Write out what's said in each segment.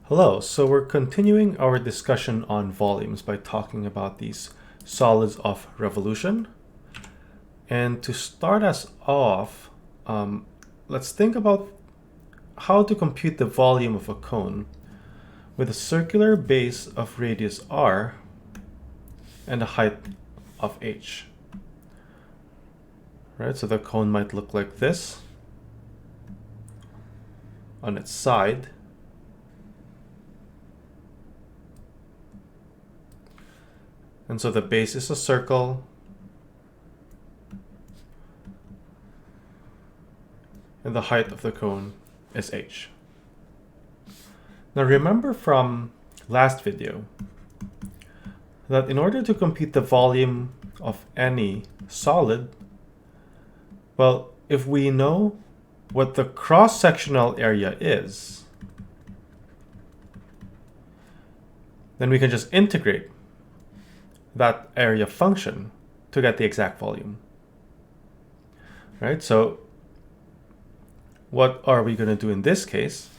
Hello, so we're continuing our discussion on volumes by talking about these solids of revolution. And to start us off, let's think about how to compute the volume of a cone with a circular base of radius r and a height of h. Right, so the cone might look like this on its side. And so the base is a circle, and the height of the cone is h. Now remember from last video that in order to compute the volume of any solid, well, if we know what the cross-sectional area is, then we can just integrate that area function to get the exact volume. Right? So what are we going to do in this case?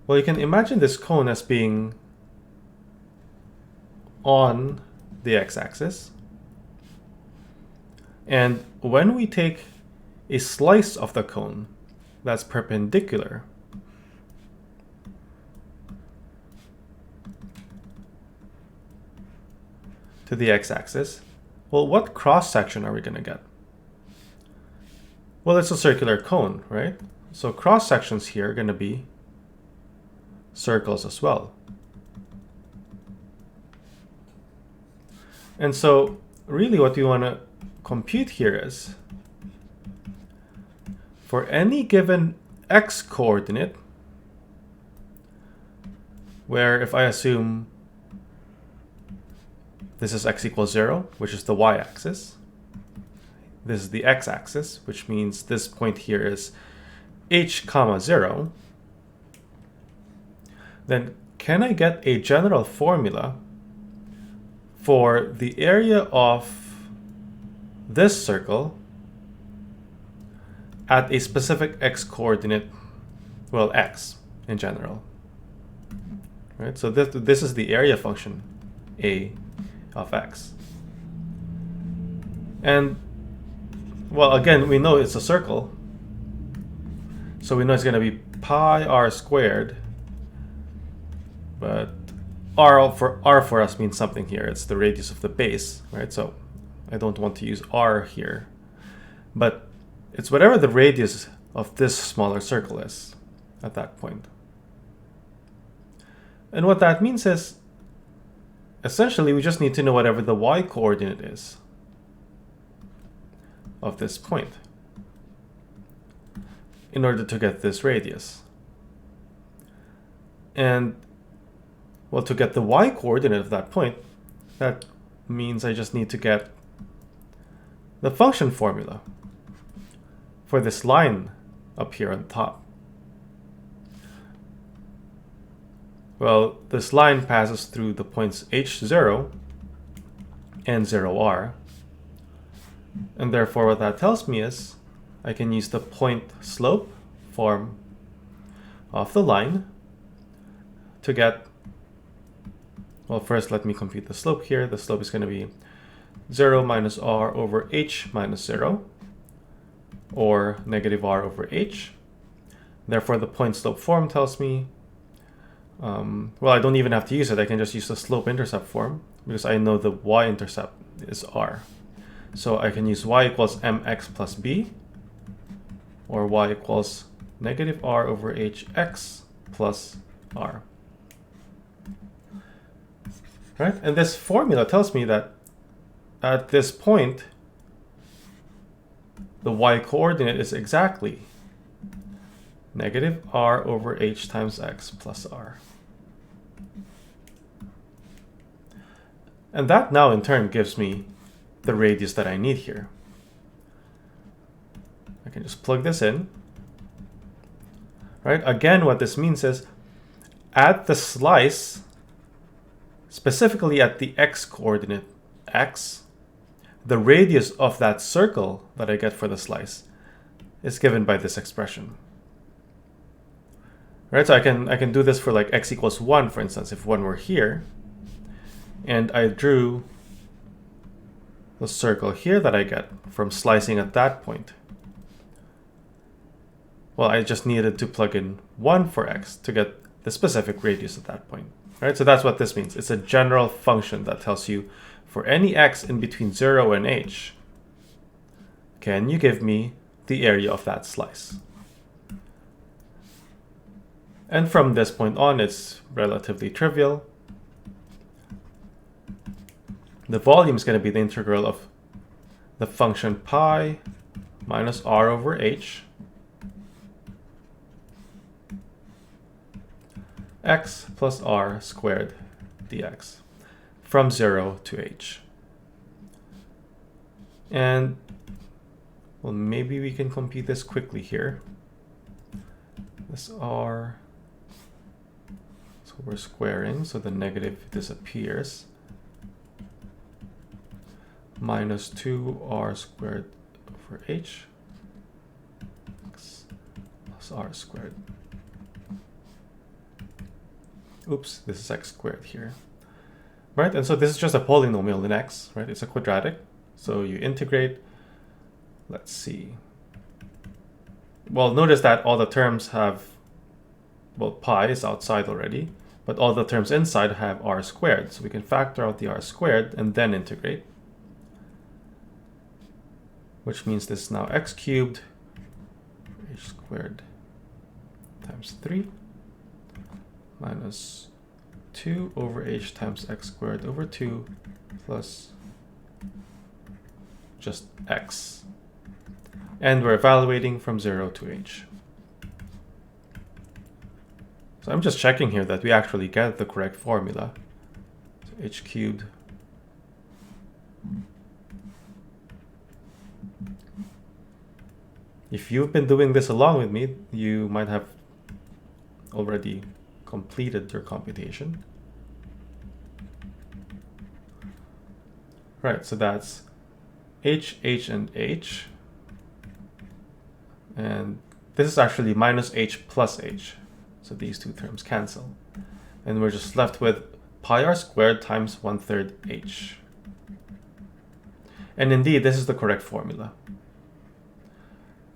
Well, you can imagine this cone as being on the x-axis. And when we take a slice of the cone that's perpendicular to the x-axis, well, what cross-section are we going to get? Well, it's a circular cone, right? So cross-sections here are going to be circles as well. And so really what we want to compute here is for any given x coordinate, where if I assume this is x equals 0, which is the y-axis. This is the x-axis, which means this point here is h comma 0. Then can I get a general formula for the area of this circle at a specific x coordinate, well, x in general. Right? So this is the area function, a of x. And, well, again, we know it's a circle. So we know it's going to be pi r squared. But r for us means something here. It's the radius of the base, right? So I don't want to use r here. But it's whatever the radius of this smaller circle is at that point. And what that means is, essentially, we just need to know whatever the y-coordinate is of this point in order to get this radius. And, well, to get the y-coordinate of that point, that means I just need to get the function formula for this line up here on top. Well, this line passes through the points h0 and 0r. And therefore what that tells me is I can use the point slope form of the line to get, well, first let me compute the slope here. The slope is going to be 0 minus r over h minus 0, or negative r over h. Therefore the point slope form tells me, well, I don't even have to use it. I can just use the slope-intercept form because I know the y-intercept is r. So I can use y equals mx plus b, or y equals negative r over hx plus r. Right? And this formula tells me that at this point, the y-coordinate is exactly negative r over h times x plus r. And that now in turn gives me the radius that I need here. I can just plug this in. Right? Again, what this means is at the slice, specifically at the x coordinate x, the radius of that circle that I get for the slice is given by this expression. right? So I can do this for like x equals 1, for instance, if 1 were here, and I drew the circle here that I get from slicing at that point. Well, I just needed to plug in 1 for x to get the specific radius at that point. Right? So that's what this means. It's a general function that tells you for any x in between 0 and h, can you give me the area of that slice? And from this point on, it's relatively trivial. The volume is going to be the integral of the function pi minus r over h x plus r squared dx from 0 to h. And well, maybe we can compute this quickly here. This r, so we're squaring, so the negative disappears. Minus 2r squared over h x plus r squared. Oops, this is x squared here. Right, and so this is just a polynomial in x, right? It's a quadratic. So you integrate, let's see. Well, notice that all the terms have, well, pi is outside already, but all the terms inside have r squared. So we can factor out the r squared and then integrate, which means this is now x cubed h squared times 3 minus 2 over h times x squared over 2 plus just x. And we're evaluating from 0 to h. So I'm just checking here that we actually get the correct formula. So h cubed if you've been doing this along with me, you might have already completed your computation. Right, so that's h, h, and h. And this is actually minus h plus h. So these two terms cancel. And we're just left with pi r squared times 1/3 h. And indeed, this is the correct formula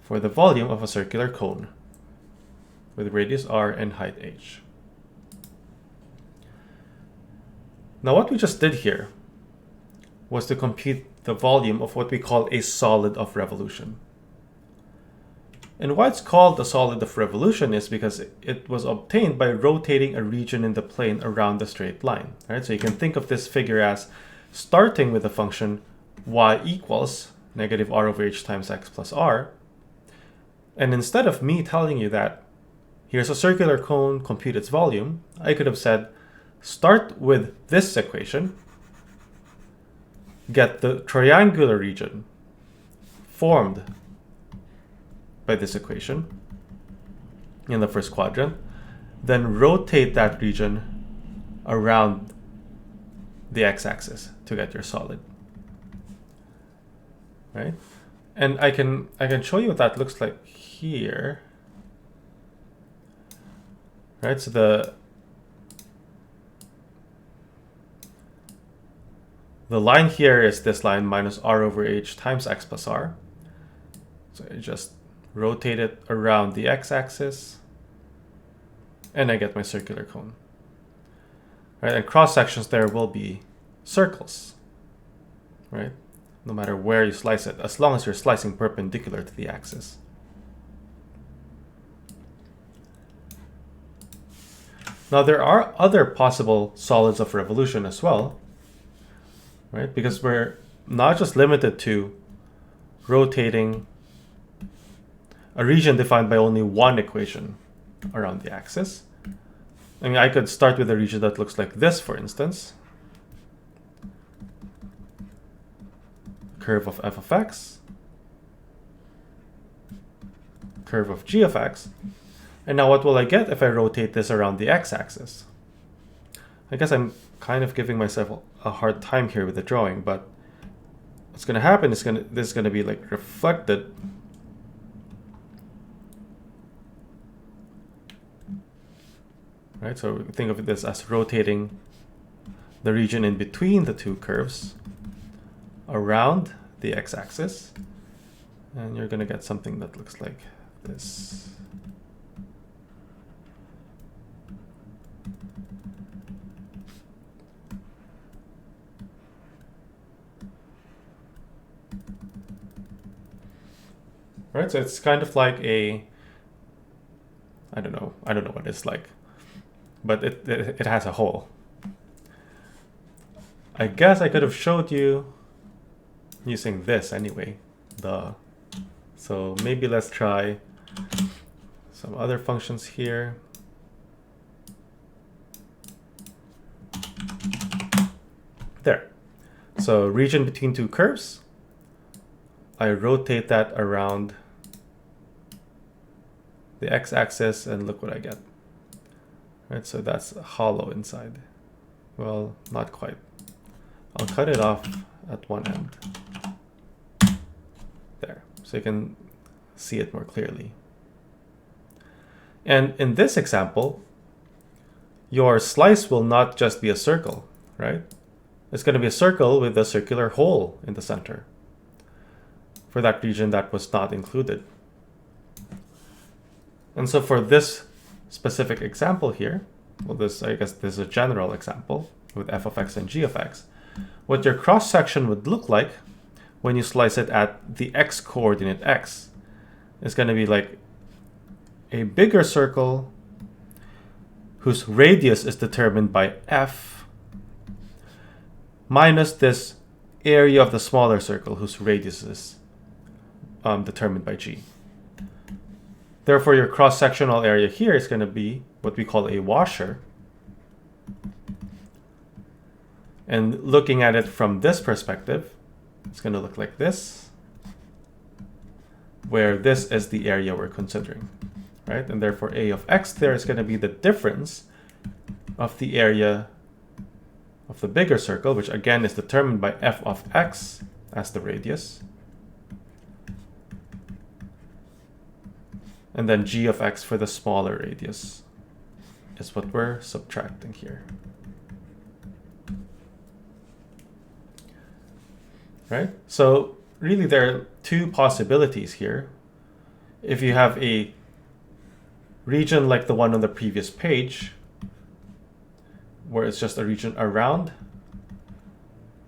for the volume of a circular cone with radius r and height h. Now what we just did here was to compute the volume of what we call a solid of revolution. And why it's called a solid of revolution is because it was obtained by rotating a region in the plane around the straight line. Right? So you can think of this figure as starting with the function y equals negative r over h times x plus r. And instead of me telling you that here's a circular cone, compute its volume, I could have said, start with this equation, get the triangular region formed by this equation in the first quadrant, then rotate that region around the x-axis to get your solid. Right? And I can show you what that looks like here. Right? So the line here is this line minus r over h times x plus r. So I just rotate it around the x-axis and I get my circular cone. Right? And cross sections there will be circles. Right? No matter where you slice it, as long as you're slicing perpendicular to the axis. Now there are other possible solids of revolution as well, right? Because we're not just limited to rotating a region defined by only one equation around the axis. I mean, I could start with a region that looks like this, for instance. Curve of f of x, curve of g of x. And now what will I get if I rotate this around the x-axis? I guess I'm kind of giving myself a hard time here with the drawing, but what's going to happen is this is going to be like reflected right? So think of this as rotating the region in between the two curves around the x-axis, and you're going to get something that looks like this. Right, so it's kind of like a, I don't know what it's like, but it has a hole. I guess I could have showed you using this anyway, so maybe let's try some other functions here. There. So region between two curves, I rotate that around the x-axis, and look what I get. Right, so that's hollow inside. Well, not quite. I'll cut it off at one end. There, so you can see it more clearly. And in this example, your slice will not just be a circle, right? It's going to be a circle with a circular hole in the center for that region that was not included. And so for this specific example here, well, I guess this is a general example with f of x and g of x, what your cross-section would look like when you slice it at the x-coordinate x is going to be like a bigger circle whose radius is determined by f minus this area of the smaller circle whose radius is determined by g. Therefore, your cross-sectional area here is going to be what we call a washer. And looking at it from this perspective, it's going to look like this, where this is the area we're considering, right? And therefore, a of x there is going to be the difference of the area of the bigger circle, which again is determined by f of x as the radius. And then g of x for the smaller radius is what we're subtracting here. Right? So really there are two possibilities here. If you have a region like the one on the previous page, where it's just a region around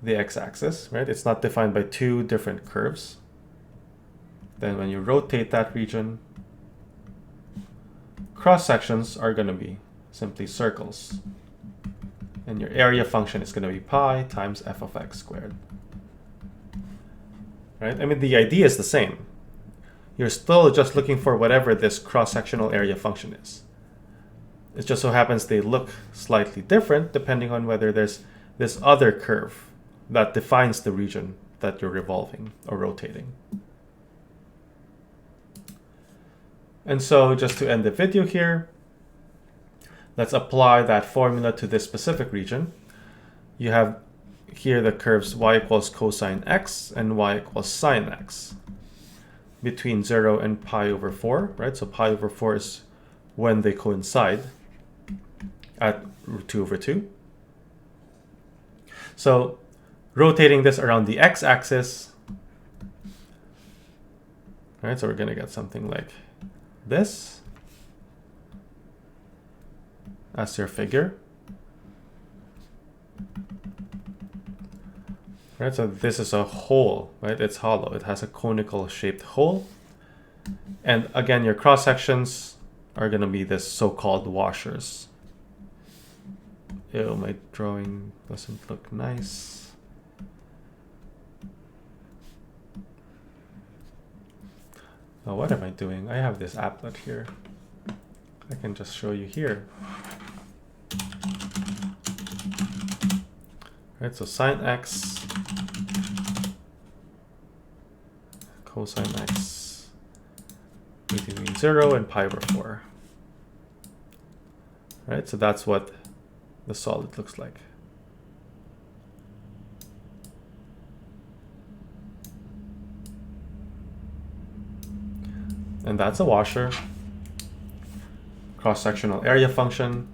the x-axis, right? It's not defined by two different curves. Then when you rotate that region, cross-sections are going to be simply circles. And your area function is going to be pi times f of x squared. Right? I mean, the idea is the same. You're still just looking for whatever this cross-sectional area function is. It just so happens they look slightly different depending on whether there's this other curve that defines the region that you're revolving or rotating. And so just to end the video here, let's apply that formula to this specific region. You have here the curves y equals cosine x and y equals sine x between 0 and pi over 4, right? So pi over 4 is when they coincide at root 2 over 2. So rotating this around the x-axis, right? So we're going to get something like this as your figure. Right, so this is a hole, right? It's hollow. It has a conical shaped hole. And again, your cross sections are going to be this so-called washers. Ew, my drawing doesn't look nice. Oh, what am I doing? I have this applet here. I can just show you here. Right, so sine x, cosine x between 0 and pi over 4. Right, so that's what the solid looks like. And that's a washer. Cross-sectional area function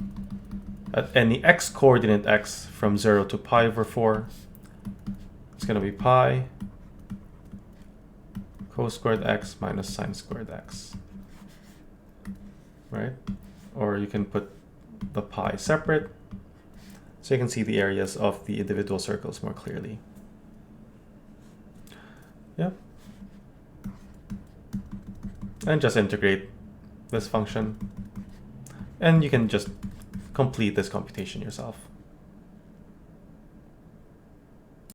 at any x coordinate x from 0 to pi over 4, it's going to be pi cos squared x minus sine squared x, right? Or you can put the pi separate so you can see the areas of the individual circles more clearly. Yeah. And just integrate this function. And you can just complete this computation yourself.